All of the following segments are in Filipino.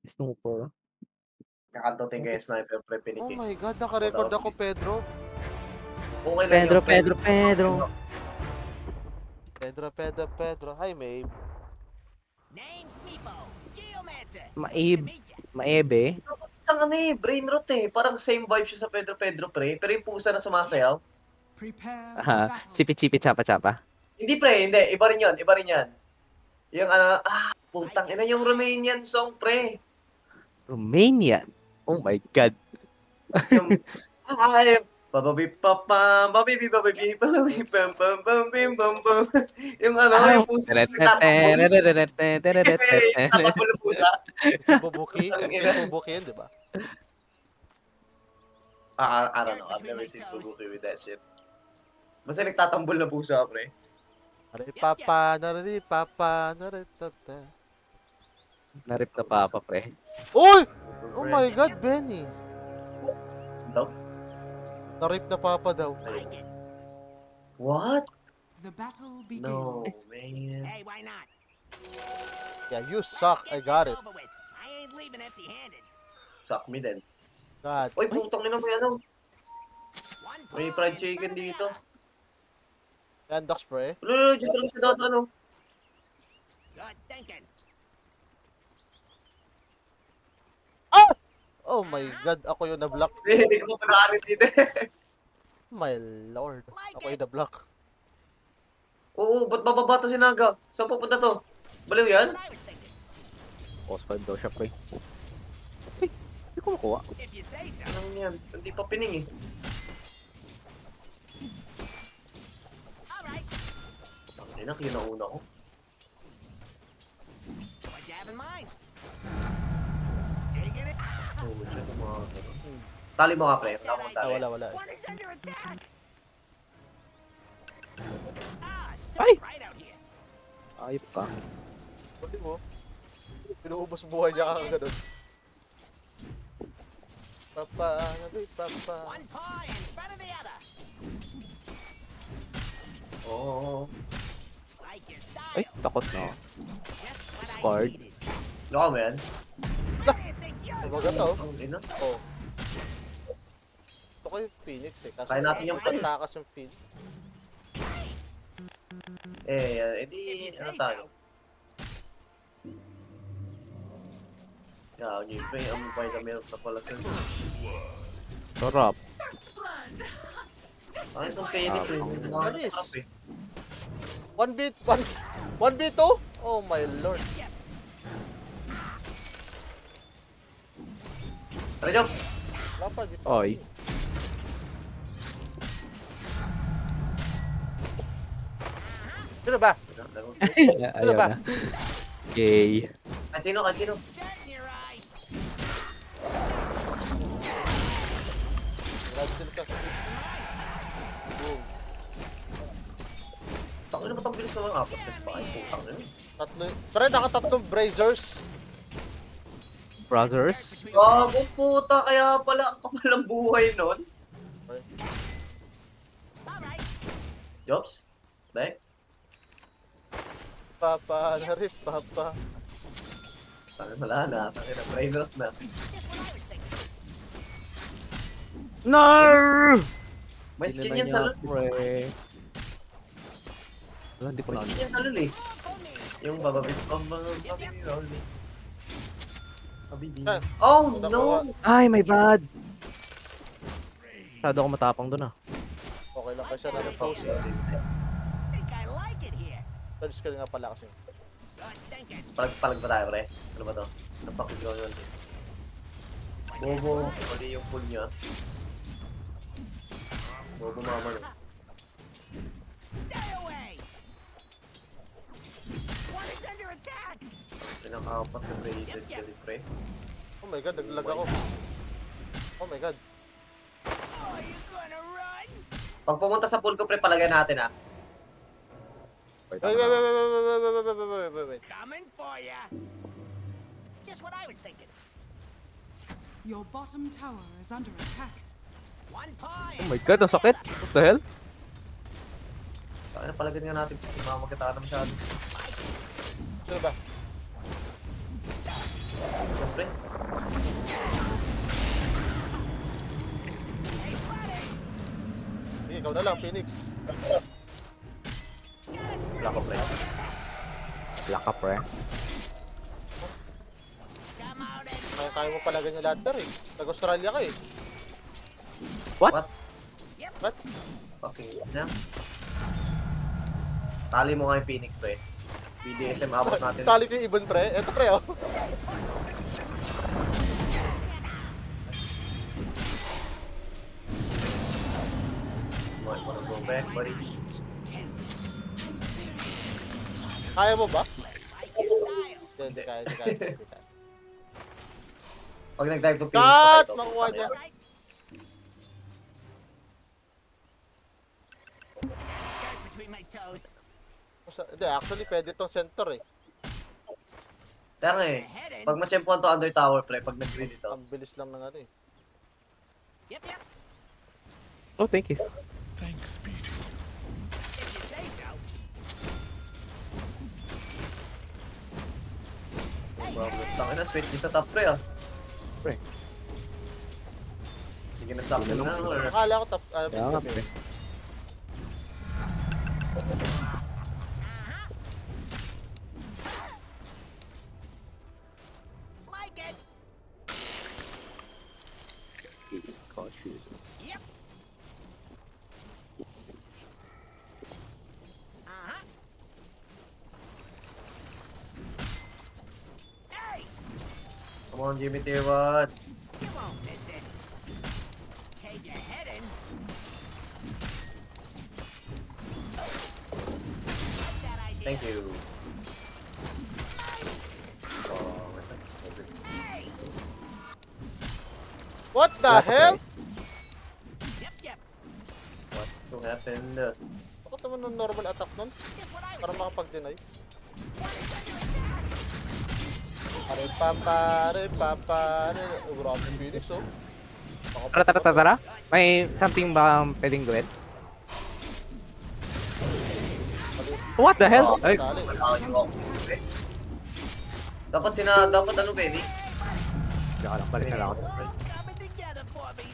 Snooper. Kakantutin ko Okey. yung sniper pre Oh piniki. my God, naka-record ako, Pedro. Okay lang Pedro, yun pre. Pedro, Pedro. Pedro. Hi, Mabe. Name's Meepo, Geomancer. Nice to Maib. meet ya. Maebe. Isang ano eh, brain rot eh. Parang same vibe siya sa Pedro Pedro pre. Pero yung pusa na sumasayaw. Prepare for Aha. battle. Chipi-chipi, chapa-chapa. Hindi pre, hindi. Iba rin yun, iba rin yan. Yung ano, putang ina yung Romanian song pre. Romanian. Oh my God. Yung, ay, bababi, bababi, pam, pam, pam, bim, pam, pam. Yung ano, Ah, yung pusa nagtatakbol. Yung tatakbol ng pusa. Si Bubuki. Putang Kay ina. Bubuki yun, di ba? I don't know. I've never seen Fubuki with that shit. Basta nagtatambol na pusa, pre. Nari tata. Narip na papa, pre. Uy! Oh my God, Benny. Daw? Narip na papa daw. Like it. What? The battle No, begins. man. Hey, why not? Yeah, you suck. I got it. Over with. I ain't leaving empty-handed. Suck me then. God. Uy, putong ina mo yan, oh. One May paw fried in chicken front of the dito. other. Yan, duck spray. Lolo, dito lang siya daw, ano. Good thinking. Oh my God, ako yung na-block. Hindi ko pa pinakarin dito. My lord. Ako yung na-block. Oo, ba't bababa to si Naga? Saan pupunta to? Baliw yan? What I was thinking. Boss fight daw siya, pre. Ay, hindi ko makuha. If you say so. Anong yan? Hindi pa pining eh. All right. Ang ina, kinauna ko. What you have in mind? Taking it. Oo, dyan yung mga ganun. Tali mo nga, pre. Wala akong tali. Wala. One is under attack. Ay! Right out here. Ayop ka. Pwede mo. Pinuubos buhay niya kang ganun. Papa. One paw in front of the other. Oo. Like your style. Ay, takot na. Just what Scarred. I needed. Ano ba yan? Where do you think you're Kumbaga to. Ang ina. Oh. Ito ko yung Phoenix eh. Kaso Kaya natin yung play. takas yung Phoenix. Edi, ano tayo? Yaw, yun pa yung vitamin na pala sa... Sarap. Ay, itong Phoenix eh. Mga Alis. sarap eh. 1v2? Oh my lord. Tara, Jobs! Wala pa. Dito. Oy. Sino ba? Ayaw ba? na. Yay. Kansino? Dead in your eye. Radsil ka sa boom. Tangin na ba't ang bilis naman apat kasi pa? Ay, putang na yun. Tatlo. Pero nakatatlong brazers. Brothers. Gago puta, kaya pala ang kapal ng buhay nun. All right. Jobs? Back? Papa. Tangin wala na. Tangin na, brain rot na. Just what I was thinking. No! May skin yan sa lul. Pre. Wala, hindi ko May na. skin yan sa lul eh. Yung bababit. Ah. Oh no! Ay, my bad. Masyado ako matapang doon ah. Okay lang kasi na post. Think I like it here. Third skill nga pala kasi. Good thinking. Palag ba tayo, pre? Ano ba to? The fuck is going on? Bobo. Mali yung pull niya. Bobo mama no. Stay away. One is under attack. Pinakapat na braces ko rin, pre. Oh my god, naglag ako. Oh my god. Oh, you gonna run? Pag pumunta sa pool ko, pre, palagay natin ah. Wait. Coming for ya. Just what I was thinking. Your bottom tower is under attack. One paw Oh in my God, ang sakit. What the hell? Saka na palagay nga natin. Mamagkita na masyado. Sino ba? Siyempre, ikaw na lang, Phoenix. Wala ko, pre. Black up, pre. Kaya mo pala ganyan lahat, Ter, eh. Nag-Australia ka, eh. What? What? Fucking na. Tali mo nga yung Phoenix, pre. BDSM abot natin. Tali ko yung ibon, pre. Eto, pre, oh. Wanna go back, buddy? Kaya mo ba? Hindi kaya. Pag nag-dive to Phoenix, Cut! to. Makuha niya. Dirt between my toes. Hindi, actually, pwede tong center, eh. Kaya nga eh. Pag machempuan to under tower, pre, pag nag-green ito. Ang bilis lang ng ano, eh. Yep, yep. Oh, thank you. If you say so. Tangin na, sweet sa top, pre, ah. Pre. Sige na sa akin na, or... Akala ko Kaya nga, pre. Like it. Cautious. Yep. Hey, Come on, Jimmy Tier 1. you won't miss it. Cave your head in. Like that idea. Thank you. Oh, Hey. What the Wala ka, hell? Yep, yep. what happened? Bakit naman ng normal attack nun? Just what I Para was makapag-deny. thinking. Pare. Oh, grabe yung Phoenix, oh. Tara. May something ba pwedeng gawin? What the hell? Ay, Dali. Dapat ano, Benny? Tsaka lang, balik na lang ako. Coming together for me.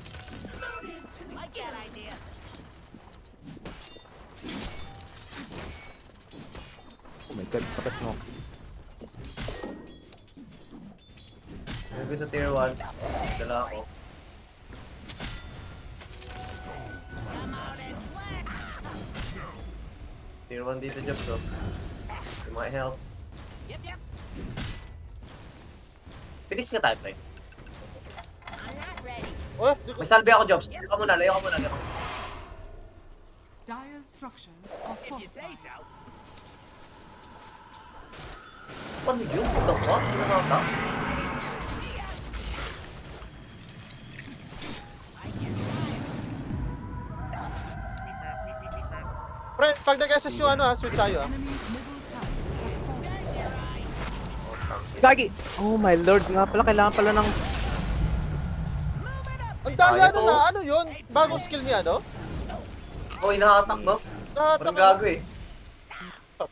Like that idea. Oh my god, kapit mo. Nagawin sa tier 1. Dala ako. Come out and flex. Tier 1 dito, Jobs, oh. You might help. Yep, yep. Phoenix nga tayo, pre. I'm not ready. Oh, di ko... May salve ako, Jobs. Layo ka muna. Dire's structures are If you say fortified. so. Ano yun? What the fuck? Ano na ata? Pre, pag nag-SS yung ano, ha, switch tayo, ha. Enemy's middle tower has fallen. Gagi! Oh my lord, nga pala, kailangan pala ng... Ang dali, Ay, ano ito. na, ano yun? Bagong skill niya, no? Oh, inahatak, no? Parang gago eh. Got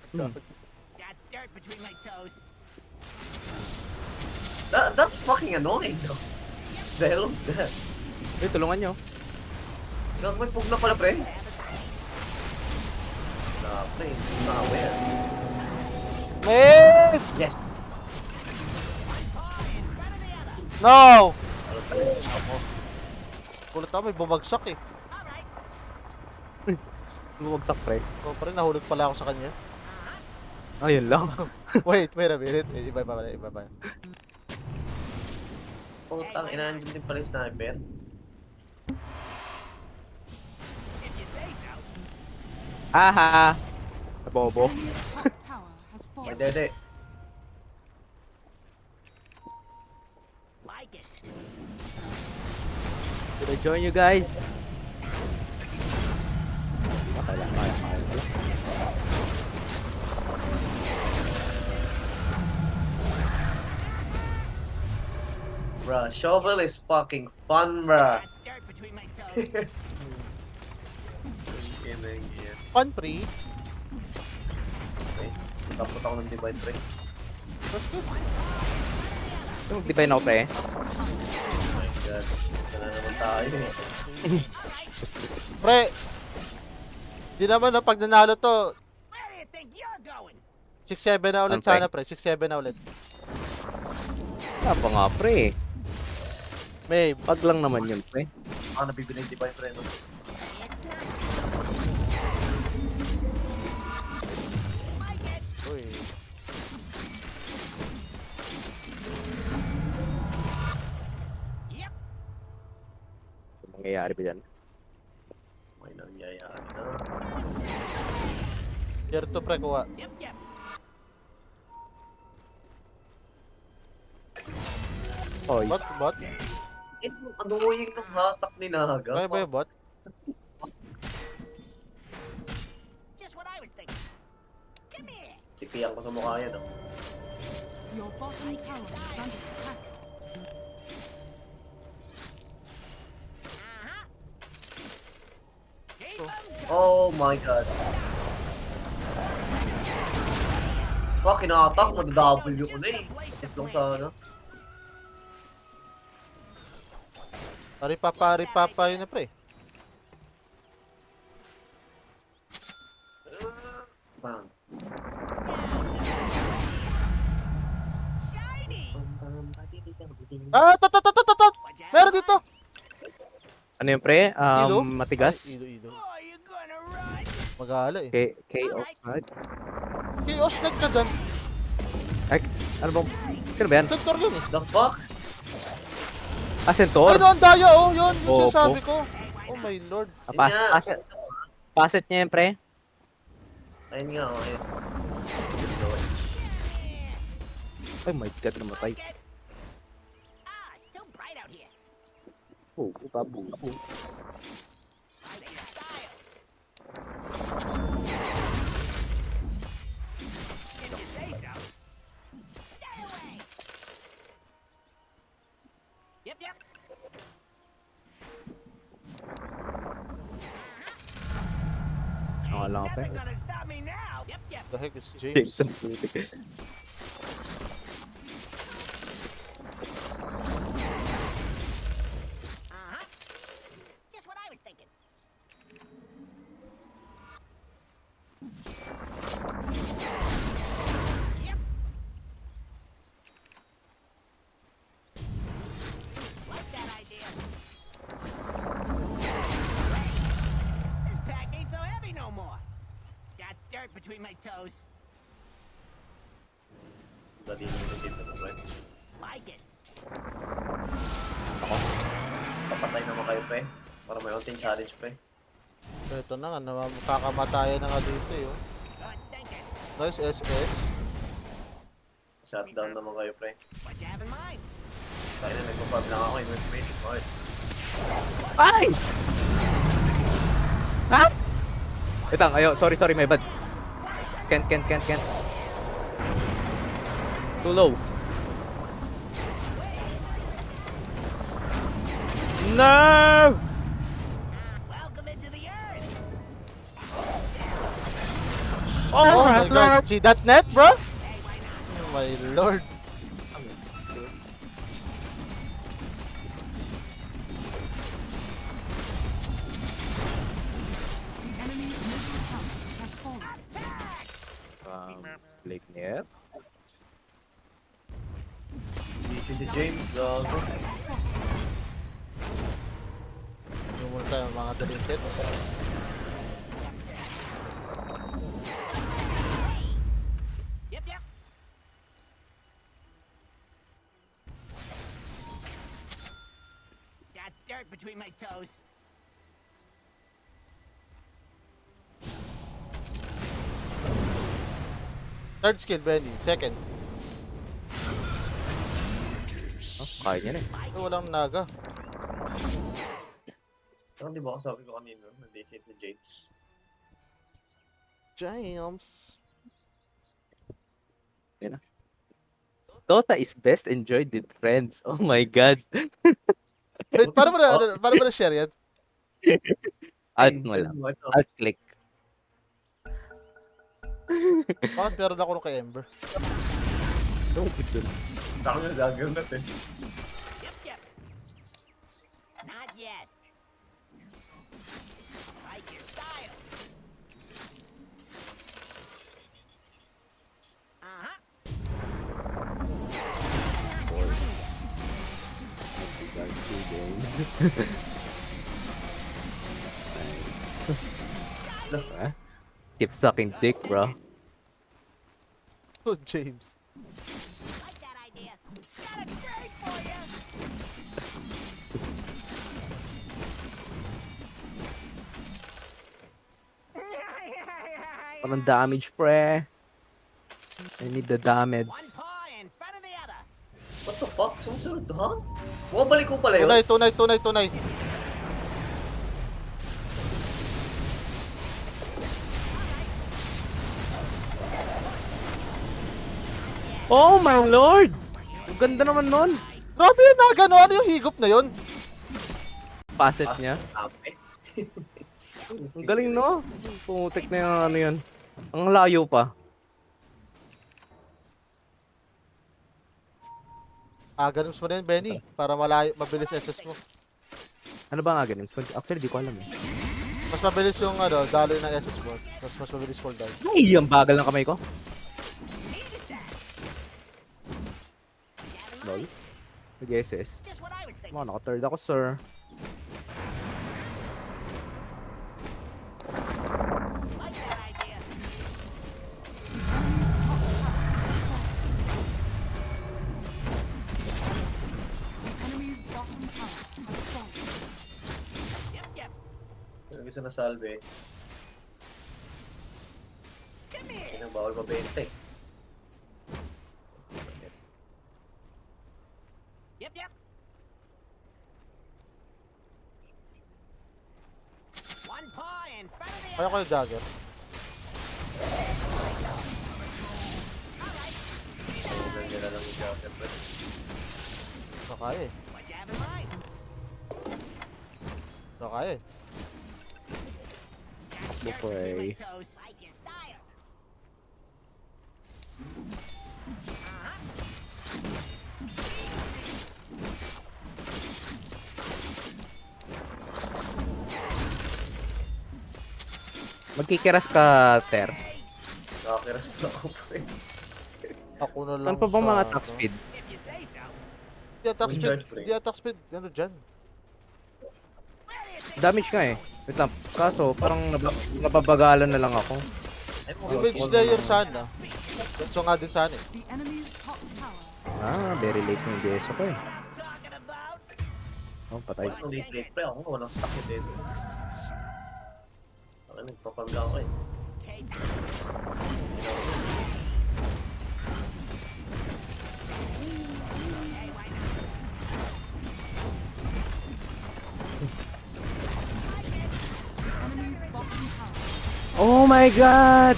dirt between my toes. That's fucking annoying, though. The hell is that? Uy, tulungan nyo. May pug na pala, pre. Pre, hindi na aware. Wait! Yes. No! Kulit ako, may bumagsak, eh. Bumagsak, pre. So, pa rin, nahulog pala ako sa kanya. Ayun lang. Wait a minute. Iba pa. Putang, inaandun din pala yung sniper. If you say so. Aha! Bobo. Enemy's top tower has fallen. Dede. Like it. Should I join you guys? Okay lang, kaya. Bruh, shovel is fucking fun, bruh. Got dirt between my toes. Fun, pre. Tapos ako ng divide, pre. That's good. Mag-divine ako, pre. God. Ito na naman tayo eh. Pre! Di naman na pag nanalo to, Where do you think you're going? 6-7 na ulit Ang pre. sana pre. 6-7 na ulit. Wala pa nga, pre. May, Pag lang naman yun, pre. Baka nabibinig di ba yung preno? It's not. Like it. uy. Yep. Ano mangyayari ba dyan? May nangyayari na. Tier 2 pre, kuha. Yep. Yep. Oy, Bot? Eh, annoying ng hatak ni Naga. Kaya ba yung bot? Just what I was thinking. Come here. Tipiyan ko sa mukha yan. Oh. Your bottom tower is under attack. Uh-huh. Keep 'em tight. Oh my God. Fuck, kinahatak. Madadabol ko na eh. Assist lang sa ano. Pari-papa yun na pre. Bang. Shiny. Ah, tot! Meron dito! ano yun, pre? Ilo? Matigas? Ay, ilo. Oh, you gonna run? Mag-aala eh. Chaos, right? Chaos nag ka dyan. Ay, ano bang? Sino ba yan? Centaur yun eh. The fuck? Ah, Centaur? Ano ang daya oh, yun. Yung Opo. sinasabi ko. Oh my lord. Ah, paset niya yun, pre? Ayun nga, oh, ayun. Ay, my God, namatay. Ah, still bright out here. Oh, babu. I like your style. If you say so. Stay away. Yep. Ang alam ko, pre. Nothing gonna stop me now. Yep. The heck is James? James ang putik. Uh-huh. Just what I was thinking. Yep. Like that idea. This pack ain't so heavy no more. Got dirt between my toes. Dali na yung tip na pre. Like it. Papatay naman kayo pre. Para may konting challenge pre. Ito na nga, makakamatayan na nga dito eh. Oh. Good thinking. Nice SS. Shutdown naman kayo pre. What you have in mind? Tayo na nagpa-farm lang ako yung remaining part. Ay! Ha? Itang, ayo, sorry, my bad. Can't. Too low. No! Welcome into the earth. Oh my god. See that net, bro? Hey, why not? Oh my lord. The enemy's middle tower has fallen. Blake net. Easy si James, gago. Yung muna tayo mga delinquents. Yep. Got dirt between my toes. Third skill, Benny. Second. Oh, kaya niya na eh. Ay, walang naga. Saka di ba ako sabi ko kanina, nandisip ni James. James. Dota is best enjoyed with friends. Oh my God. Wait, paano mo na share yan? Alt mo lang. Alt click. Bakit meron ako nung kay Ember? Don't do it. Saka nga gagawin natin. Yep. Keep sucking dick, bro. Oh, James. Like that idea. Got a grade for you. Parang damage, pre. I need the damage. One paw in front of the other. What the fuck? Sumusunod to, ha? Bumabalik ko pala yun. Tunay. Oh my lord! Ang ganda naman nun. Grabe yun, Naga, no? Ano yung higop na yun? Facet niya. Ape. Ang galing, no? Pumutik na yung ano yun. Ang layo pa. Ganun mo rin, Benny. Para malayo, mabilis SS mo. Ano ba nga ganun? Actually, di ko alam eh. Mas mabilis yung ano, daloy ng SS mo. Mas mabilis cooldown. Ay, ang bagal ng kamay ko. Lol. Nag-SS. Just what I was thinking. Mga naka-third ako, sir. Like that idea. Enemy's bottom tower has fallen. Yep. Yung gusto na salve. Come here. Yan ang bawal mabenta eh. Yep. One paw in front of the Kaya other. ko yung dagger. Huwag nyo na lang yung jacket. Kaya eh. What you have in mind? Kaya eh. Look away. Toes. Like your style. Magkikiras ka, Ter. Nakakiras na ako pre. Ako na lang Ano pa ba mga attack ano. speed? If you say so. Di attack Yung speed. charge, pre. Di attack speed. Ano dyan? Where do you think? Damage ka eh. Wait lang. Kaso, parang nababagalan na lang ako. Ay mo. Yung Mage Slayer sana. So nga din sana eh. The enemy's top tower is Very late na yung DSO ko eh. Talking about. Oh, patay. Ang late pre ako. Walang stock yung deso. Ang nagpapagla ako eh. Okay. enemy's bottom tower. Oh my god!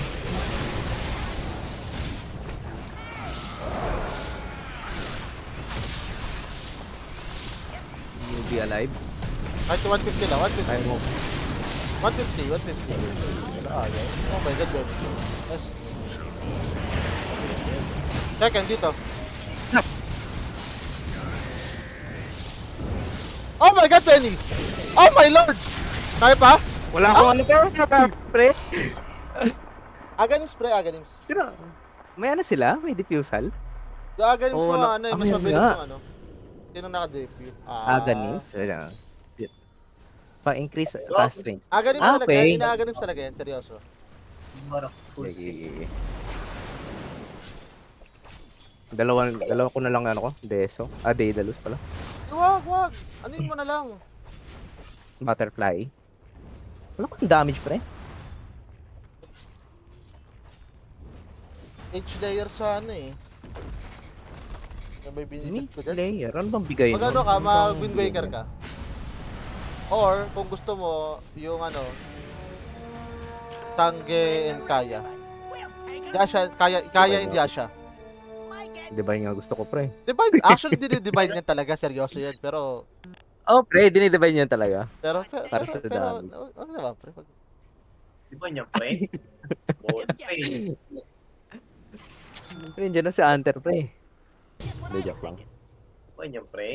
You'll be alive? Kahit 150 lang. 150. Kaya mo. 150. Wala ayaw. Oh my god, yun. Yes. Second, dito. Oh my god, Benny! Oh my lord! Kaya pa? Wala akong ano pero pre. Aganims, pre, Aganims. Sino? May ano sila? May diffusal? Yung Aganims Oo, mo, na- ano, mas ayun mabilis nga. yung ano. Sinong naka-defuse? Aganis? Pa-increase cast range. Aganims Ah, talaga, okay. ina-Aganims talaga yan, seryoso. Marang pussy. Sige. Dalawa ko na lang ano ko, Deso. Daedalus pala. Wag! Ano yun mo na lang? Butterfly. Wala kang damage pre. Mage Slayer sa ano eh. Yung may binibit ko dyan. Layer, ano bang bigay Mag ano ka, mag-Wind Waker ka. Or, kung gusto mo, yung ano, Tangge and Kaya. We'll take it. Yasha, Kaya and Yasha. Like it. Divine nga gusto ko pre. Divine, actually, dinidivine yan talaga, seryoso yan. Pero, Oh pre, dinidivine yan talaga. pero, Para sa dami. ano naman, pre? Di ba niya pre? Ball pre. Pre, dyan na si Hunter pre. Just what Hindi, I was joke lang. thinking. Di ba niya pre?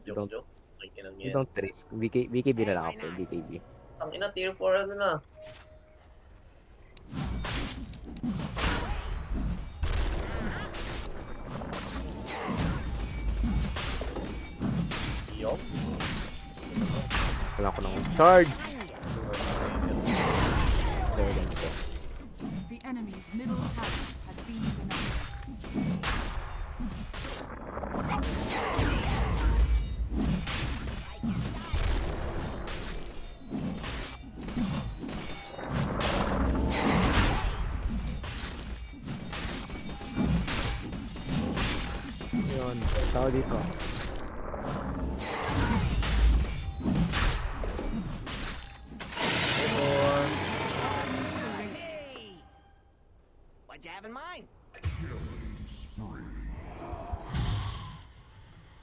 Joke. Ay kinang You yan. don't risk. BKB na lang ako, BKB. Ang ina tier 4 ano na. Yup. Wala ko ng charge. The enemy's middle tower has been denied. Yun, tao dito. Hey! What'd you have in mind?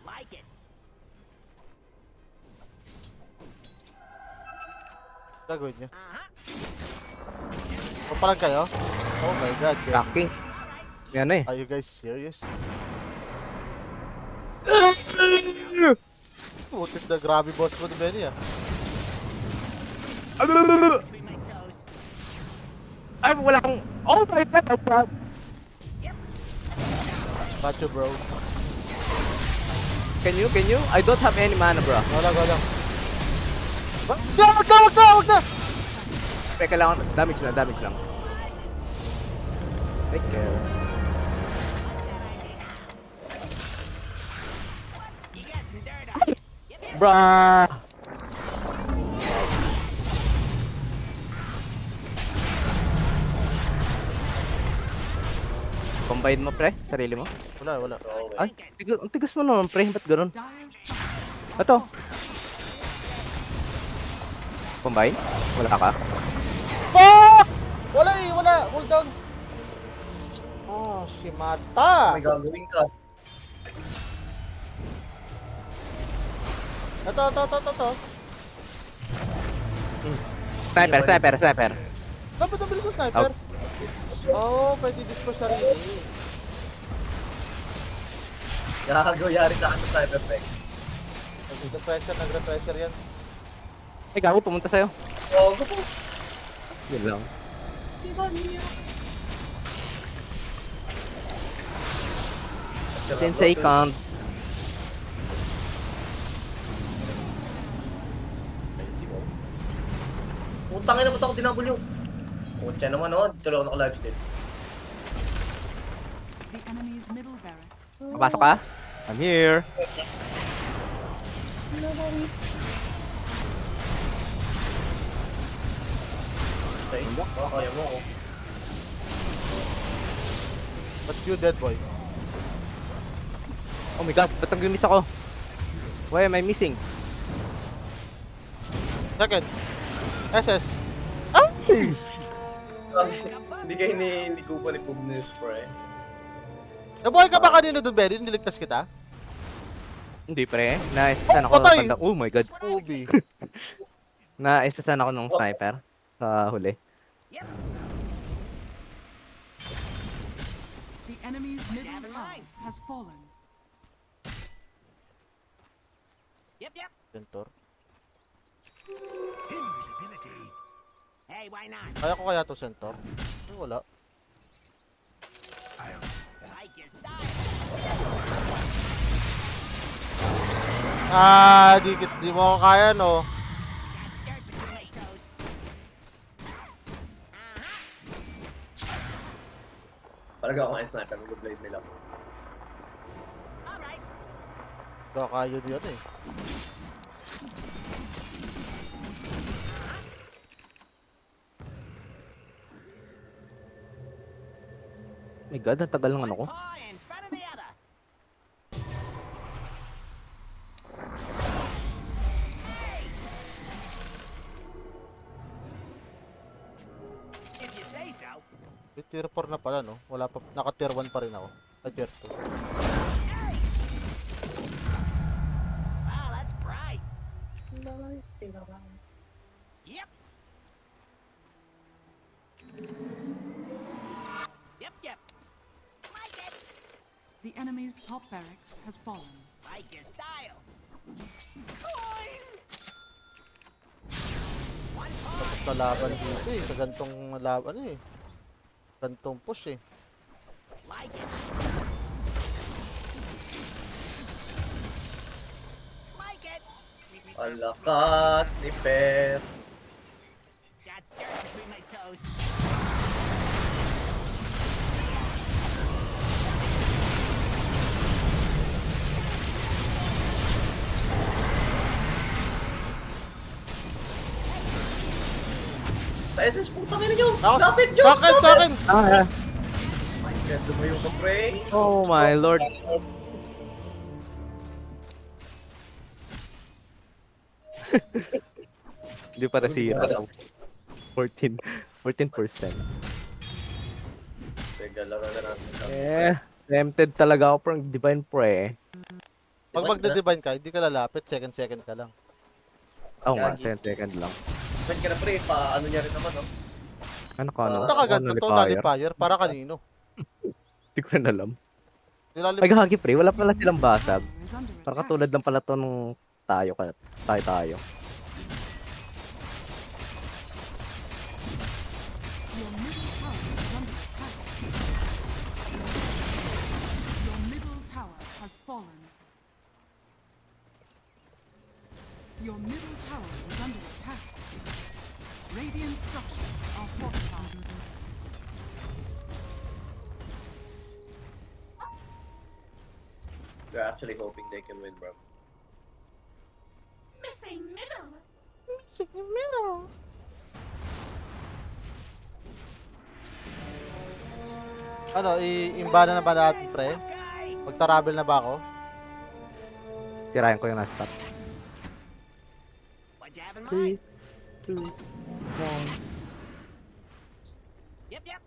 Like it. Gagawin niya. Uh-huh. Papalag kayo? Oh my god. Hacking. Yan eh. Are you guys serious? Putik na grabe boss mo ni Benny ah. Between my toes. Ay, wala kang... Oh my god! Got you bro. Can you? I don't have any mana, bro. Wala. Wag na! Pre, kailangan... Damage lang. Take care. You got some dirt on you. Yep, yep. Bruh! Combine mo, pre? Sarili mo? Wala. Ay, ang tigas mo naman, pre. Ba't ganun? Dire's structures are Ito. fortified. Combine? Wala ka? Fuck! Wala. Hold down. Oh, shimata. May gagawin ka. Ito. Sniper. Dapat nabilis yung sniper. Oh, pwede dispo sarili. Gagawin sa akin sa cyber effect. Nagre-pressure yan. Ay, gago, pumunta sa'yo. Oh, gusto. Yun lang. 10 seconds. Putangin na ba't ako dinabulyo? Putya naman oh, dito lang ako naka-live stream. The enemy's middle barracks. Papasok ka? I'm here. Okay, kaya mo oh. But you dead boy. Oh my god, ba't nag-miss ako? Why am I missing? Second. SS. Hindi kayo hindi ko pa ni Pugnes, pre. Nabuhay ka ba kanina doon, Benny? Niligtas kita? Hindi, pre. Na-SSan ako patay! ng oh my god. Ubi. Na-SSan ako ng sniper sa huli. The enemy's middle Never tower mind. has fallen. Yep. Centaur. Invisibility. Hey, why not? Kaya ko kaya to Centaur? Ay, wala. Like your style. Di mo ako kaya no. Got dirt between my toes. Talaga ako ang sniper, mag-blade nila. Alright. Kaya diyan eh. Oh my god, ang tagal ng ano ko. One paw in front of the other. If you say so. Tier 4 na pala no. Wala pa, naka tier 1 pa rin ako. Ay, tier 2. Wow, that's bright. Yep. Yep. Like it. The enemy's top barracks has fallen. Like your style. Coin. One paw. Tapos na laban dito eh. Sa gantong laban eh. Gantong push eh. Like it. Like it. Ang lakas ni Per. Got dirt between my toes. Sa SS, putang ina nyo! Ako, Lapit nyo! sa akin, sa akin! Ah, My God, lumayo ka, pre. oh my lord. Hindi pa nasira. 14%. Teka, laro na natin. Tempted talaga ako from Divine Pre. Pag magde-divine ka, hindi ka lalapit, second ka lang. Oo nga, Gagi. second lang. Ba't ka na, pre? Paano niya rin naman, no? Ano ka, ano? Ito kagad, Ano, to nullifier? nullifier, para kanino? Hindi ko rin alam. Nilalim, Ay, gagi pre, wala pala silang basag. Tower is under Parang attack. katulad lang pala to nung tayo. Your middle tower is under attack. Your middle tower has fallen. Your middle tower is under attack. Radiant structures are fortified. They're actually hoping they can win, bro. Missing middle. ano, iimbana na ba natin, pre? Guy! Magta-travel na ba ako? Tirayan ko yung nasa top. What'd you have in 3, mind? 2, 1. Yep, yep.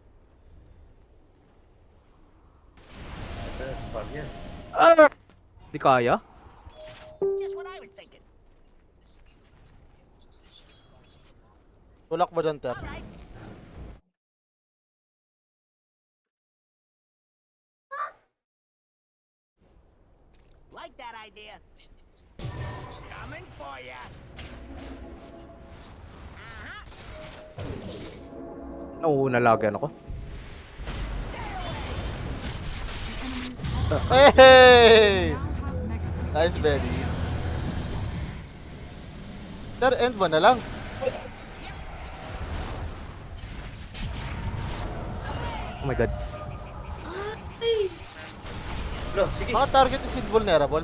That's fun, yeah. Ah! Di kaya? Just what I was thinking. Tulak mo dyan, Ter. All right. Like that idea. Coming for ya. Uh-huh. Oo, nalagyan ako. Enemies Hey! now have mega. Nice, Benny. Ter, end mo na lang. Oh my god. Bro, sige. Mga target is invulnerable.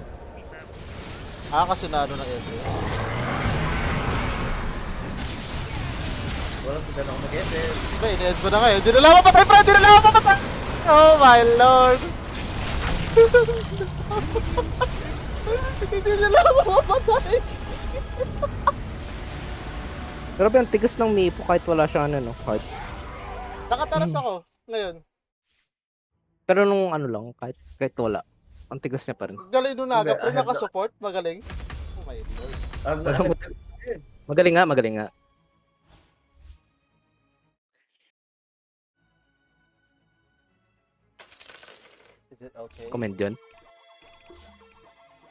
Kasi na ano ng SS. Walang kung saan ako mag-SS. Diba, in-end mo na ngayon. Hindi na lang mapatay, pre! Hindi na lang mapatay! Oh my lord! Hindi na lang mapatay! Grabe, ang tigas ng Mipo kahit wala siyang ano, no, heart. Nakataras ako ngayon. Pero nung ano lang, kahit wala, ang tigas niya pa rin. Galing nung naga, pre, I have naka-support. Magaling. Oh my lord. Magaling nga. Is it okay? Comment yun.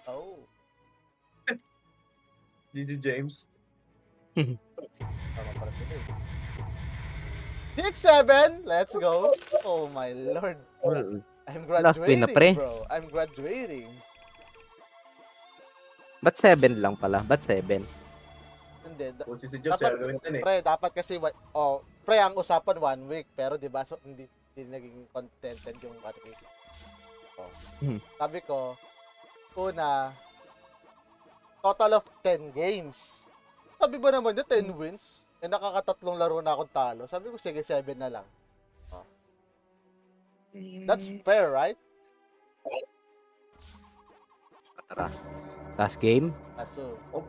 Oh. GG James. Tama pala sila eh. 6-7! Let's go! Oh my lord. Well, I'm Last win na, pre. graduating, bro. I'm graduating. ba't 7 lang pala? Ba't 7? Hindi. Kung si Job, Dapat, siya gawin din eh. pre, dapat kasi, pre, ang usapan 1 week. Pero diba, so, hindi naging contented yung ano week. Sabi ko, una, total of 10 games. Sabi ba naman yun, 10 wins? Eh, nakakatatlong laro na akong talo. Sabi ko, sige, 7 na lang. That's fair, right? Tara. Last game? Kaso, Oh,